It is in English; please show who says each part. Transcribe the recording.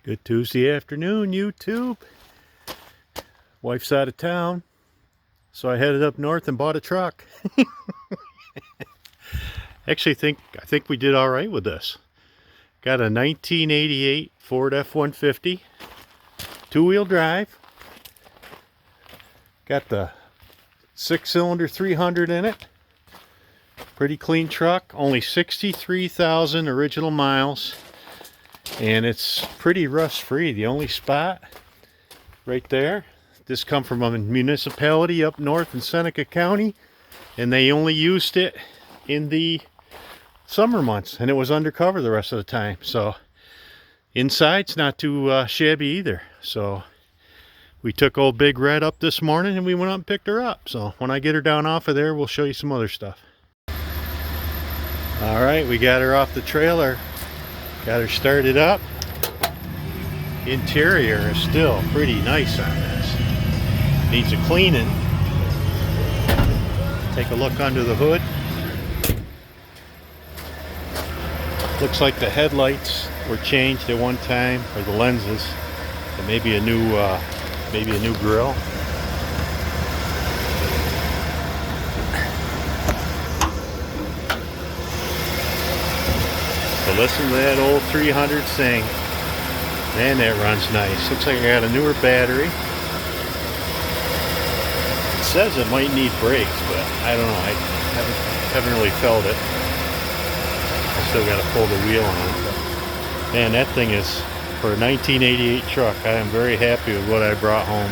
Speaker 1: Good Tuesday afternoon, YouTube. Wife's out of town, so I headed up north and bought a truck. Actually, I think we did all right with this. Got a 1988 Ford F-150, two-wheel drive. Got the 6-cylinder 300 in it. Pretty clean truck, only 63,000 original miles. And it's pretty rust-free. The only spot right there, this come from a municipality up north in Seneca County, and they only used it in the summer months, and it was undercover the rest of the time. So inside's not too shabby either. So we took old Big Red up this morning and we went up and picked her up. So when I get her down off of there, we'll show you some other stuff. All right, we got her off the trailer. Got her started up. Interior is still pretty nice on this. Needs a cleaning. Take a look under the hood. Looks like the headlights were changed at one time, or the lenses. And maybe a new grill. So listen to that old 300 sing. Man, that runs nice. Looks like I got a newer battery. It says it might need brakes, but I don't know. I haven't really felt it. I still got to pull the wheel on it. But man, that thing is, for a 1988 truck, I am very happy with what I brought home.